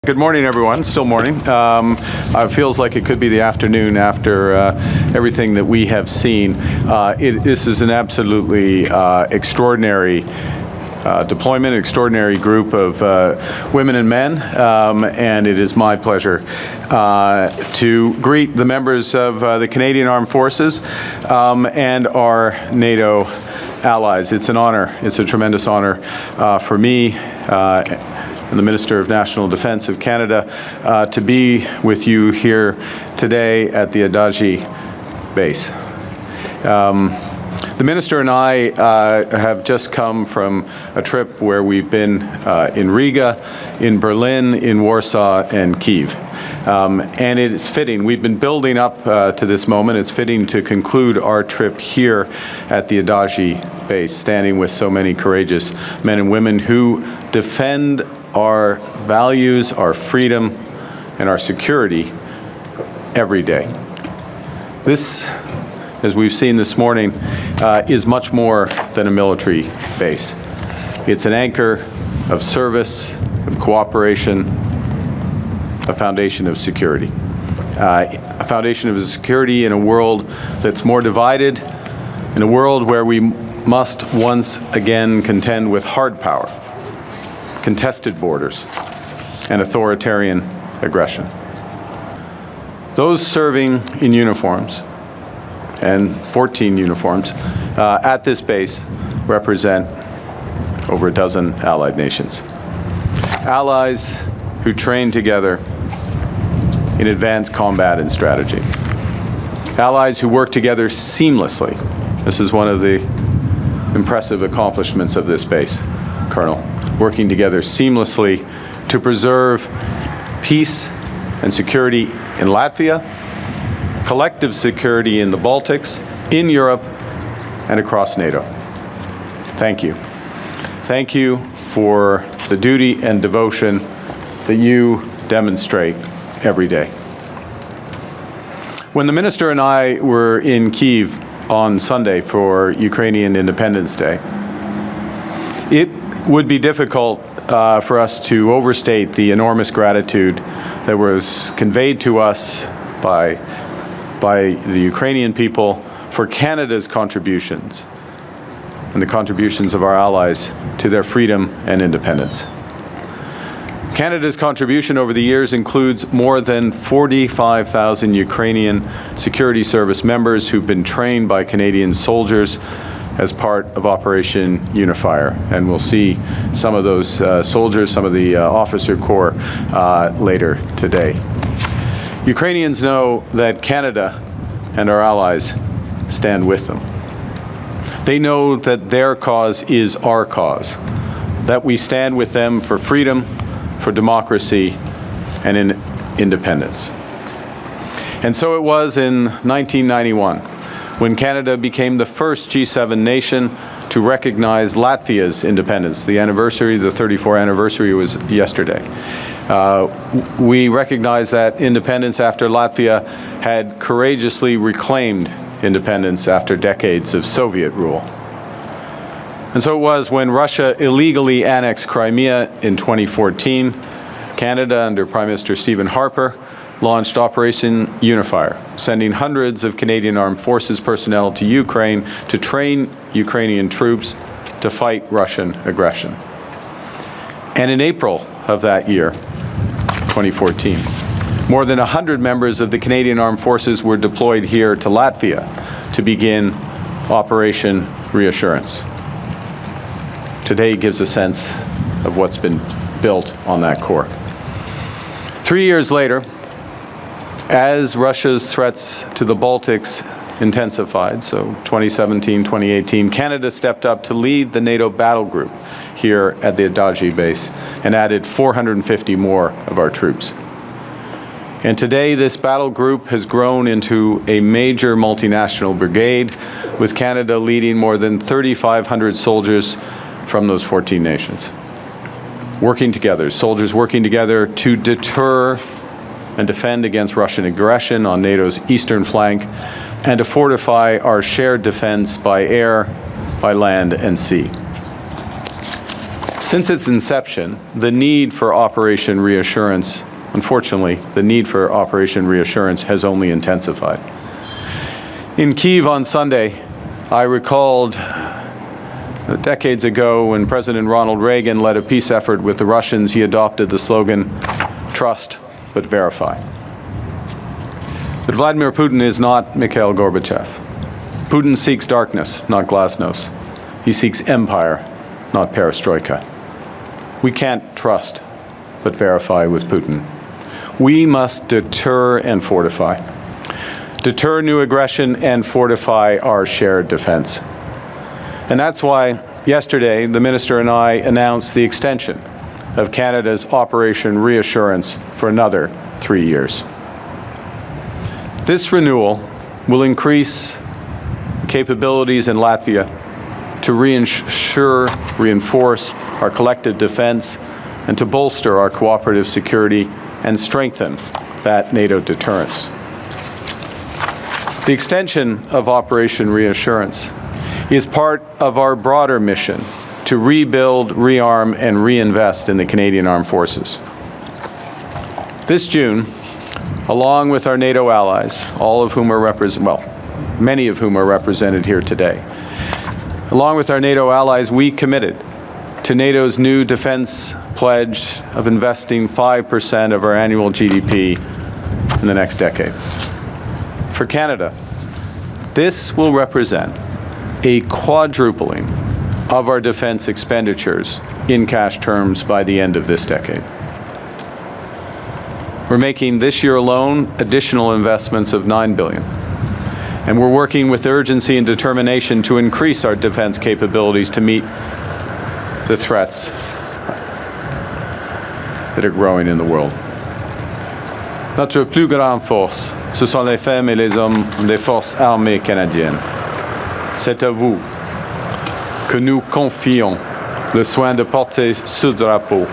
Good morning, everyone. Still morning. It feels like it could be the afternoon after everything that we have seen. This is an absolutely extraordinary deployment, extraordinary group of women and men, and it is my pleasure to greet the members of the Canadian Armed Forces and our NATO allies. It's an honor. It's a tremendous honor for me and the Minister of National Defence of Canada to be with you here today at the Ādaži base. The Minister and I have just come from a trip where we've been in Riga, in Berlin, in Warsaw, and Kyiv. And it is fitting. We've been building up to this moment. It's fitting to conclude our trip here at the Ādaži base, standing with so many courageous men and women who defend our values, our freedom, and our security every day. This, as we've seen this morning, is much more than a military base. It's an anchor of service, of cooperation, a foundation of security. A foundation of security in a world that's more divided, in a world where we must once again contend with hard power, contested borders, and authoritarian aggression. Those serving in uniforms, and 14 uniforms, at this base represent over a dozen allied nations. Allies who train together in advanced combat and strategy. Allies who work together seamlessly. This is one of the impressive accomplishments of this base, Colonel. Working together seamlessly to preserve peace and security in Latvia, collective security in the Baltics, in Europe, and across NATO. Thank you. Thank you for the duty and devotion that you demonstrate every day. When the Minister and I were in Kyiv on Sunday for Ukrainian Independence Day, it would be difficult for us to overstate the enormous gratitude that was conveyed to us by the Ukrainian people for Canada's contributions and the contributions of our allies to their freedom and independence. Canada's contribution over the years includes more than 45,000 Ukrainian security service members who've been trained by Canadian soldiers as part of Operation Unifier. And we'll see some of those soldiers, some of the officer corps later today. Ukrainians know that Canada and our allies stand with them. They know that their cause is our cause, that we stand with them for freedom, for democracy, and in independence. And so it was in 1991, when Canada became the first G7 nation to recognize Latvia's independence. The 34th anniversary was yesterday. We recognized that independence after Latvia had courageously reclaimed independence after decades of Soviet rule. And so it was when Russia illegally annexed Crimea in 2014, Canada, under Prime Minister Stephen Harper, launched Operation Unifier, sending hundreds of Canadian Armed Forces personnel to Ukraine to train Ukrainian troops to fight Russian aggression. And in April of that year, 2014, more than 100 members of the Canadian Armed Forces were deployed here to Latvia to begin Operation Reassurance. Today gives a sense of what's been built on that core. 3 years later, as Russia's threats to the Baltics intensified, so 2017, 2018, Canada stepped up to lead the NATO battle group here at the Ādaži base and added 450 more of our troops. And today, this battle group has grown into a major multinational brigade, with Canada leading more than 3,500 soldiers from those 14 nations. Working together, soldiers working together to deter and defend against Russian aggression on NATO's eastern flank, and to fortify our shared defense by air, by land, and sea. Since its inception, the need for Operation Reassurance, unfortunately, the need for Operation Reassurance has only intensified. In Kyiv on Sunday, I recalled decades ago when President Ronald Reagan led a peace effort with the Russians, he adopted the slogan, "Trust but verify." But Vladimir Putin is not Mikhail Gorbachev. Putin seeks darkness, not glasnost. He seeks empire, not perestroika. We can't trust but verify with Putin. We must deter and fortify. Deter new aggression and fortify our shared defense. And that's why yesterday the Minister and I announced the extension of Canada's Operation Reassurance for another 3 years. This renewal will increase capabilities in Latvia to reinforce our collective defense and to bolster our cooperative security and strengthen that NATO deterrence. The extension of Operation Reassurance is part of our broader mission to rebuild, rearm, and reinvest in the Canadian Armed Forces. This June, along with our NATO allies, many of whom are represented here today, along with our NATO allies, we committed to NATO's new defense pledge of investing 5% of our annual GDP in the next decade. For Canada, this will represent a quadrupling of our defense expenditures in cash terms by the end of this decade. We're making this year alone additional investments of $9 billion. And we're working with urgency and determination to increase our defense capabilities to meet the threats that are growing in the world. Notre plus grande force, ce sont les femmes et les hommes des forces armées canadiennes. C'est à vous que nous confions le soin de porter ce drapeau,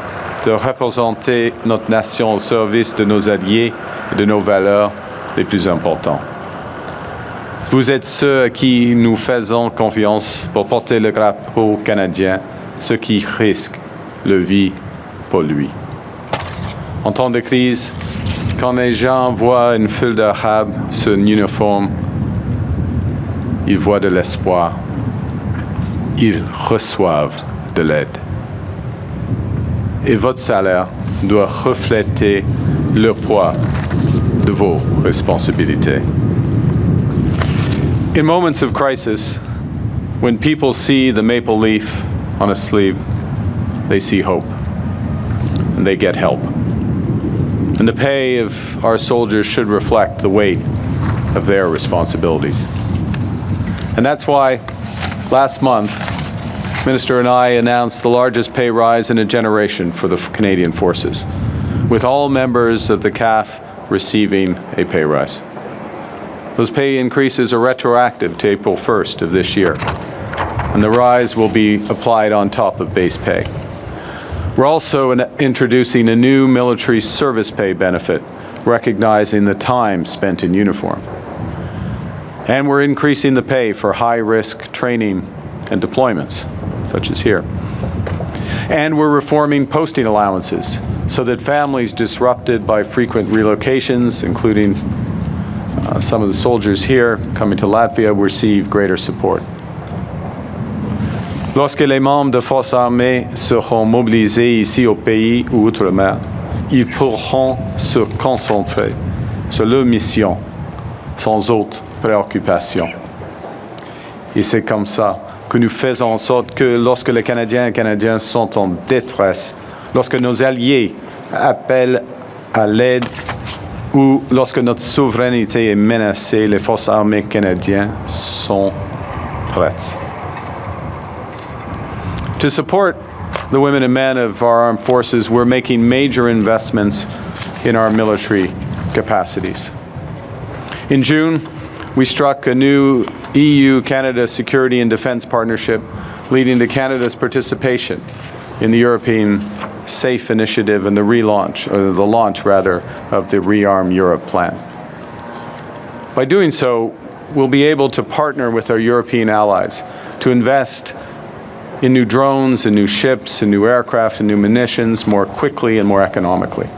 de représenter notre nation au service de nos alliés et de nos valeurs les plus importantes. Vous êtes ceux à qui nous faisons confiance pour porter le drapeau canadien, ceux qui risquent leur vie pour lui. En temps de crise, quand les gens voient une foule d'Arabes sur un uniforme, ils voient de l'espoir. Ils reçoivent de l'aide. Et votre salaire doit refléter le poids de vos responsabilités. In moments of crisis, when people see the maple leaf on a sleeve, they see hope, and they get help. And the pay of our soldiers should reflect the weight of their responsibilities. And that's why last month, Minister and I announced the largest pay rise in a generation for the Canadian Forces, with all members of the CAF receiving a pay rise. Those pay increases are retroactive to April 1st of this year, and the rise will be applied on top of base pay. We're also introducing a new military service pay benefit, recognizing the time spent in uniform. And we're increasing the pay for high-risk training and deployments, such as here. And we're reforming posting allowances so that families disrupted by frequent relocations, including some of the soldiers here coming to Latvia, receive greater support. Lorsque les membres de forces armées seront mobilisés ici au pays ou outre-mer, ils pourront se concentrer sur leur mission sans autre préoccupation. Et c'est comme ça que nous faisons en sorte que lorsque les Canadiens et Canadiennes sont en détresse, lorsque nos alliés appellent à l'aide ou lorsque notre souveraineté est menacée, les forces armées canadiennes sont prêtes. To support the women and men of our armed forces, we're making major investments in our military capacities. In June, we struck a new EU-Canada security and defense partnership, leading to Canada's participation in the European SAFE initiative and the launch of the Rearm Europe plan. By doing so, we'll be able to partner with our European allies to invest in new drones, in new ships, in new aircraft, and new munitions more quickly and more economically.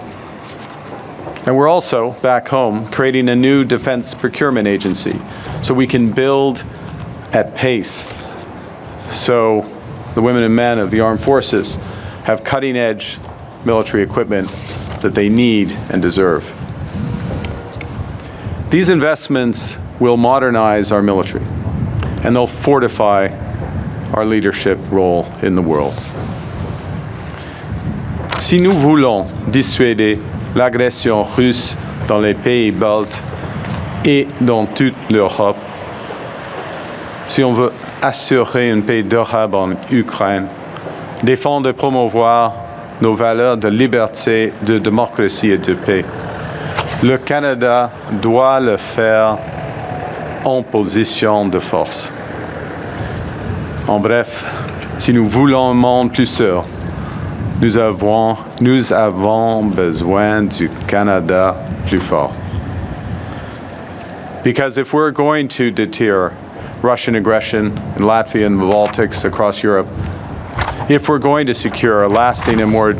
And we're also, back home, creating a new defense procurement agency so we can build at pace. So the women and men of the armed forces have cutting-edge military equipment that they need and deserve. These investments will modernize our military, and they'll fortify our leadership role in the world. Si nous voulons dissuader l'agression russe dans les pays baltes et dans toute l'Europe, si on veut assurer une paix durable en Ukraine, défendre et promouvoir nos valeurs de liberté, de démocratie et de paix, le Canada doit le faire en position de force. En bref, si nous voulons un monde plus sûr, nous avons besoin du Canada plus fort. Because if we're going to deter Russian aggression in Latvia and the Baltics across Europe, if we're going to secure a lasting and more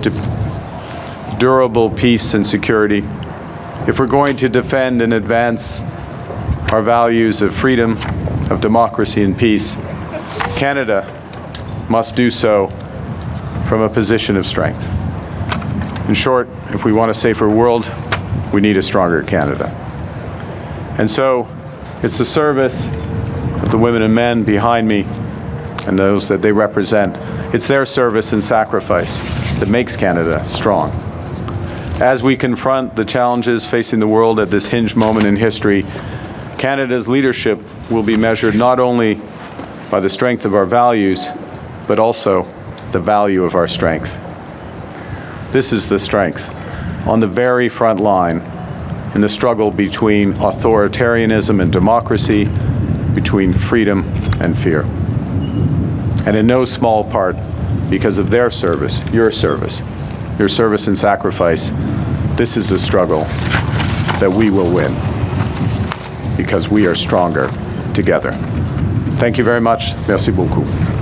durable peace and security, if we're going to defend and advance our values of freedom, of democracy and peace, Canada must do so from a position of strength. In short, if we want a safer world, we need a stronger Canada. And so it's the service of the women and men behind me and those that they represent. It's their service and sacrifice that makes Canada strong. As we confront the challenges facing the world at this hinge moment in history, Canada's leadership will be measured not only by the strength of our values, but also the value of our strength. This is the strength on the very front line in the struggle between authoritarianism and democracy, between freedom and fear. And in no small part because of their service, your service and sacrifice, this is a struggle that we will win because we are stronger together. Thank you very much. Merci beaucoup.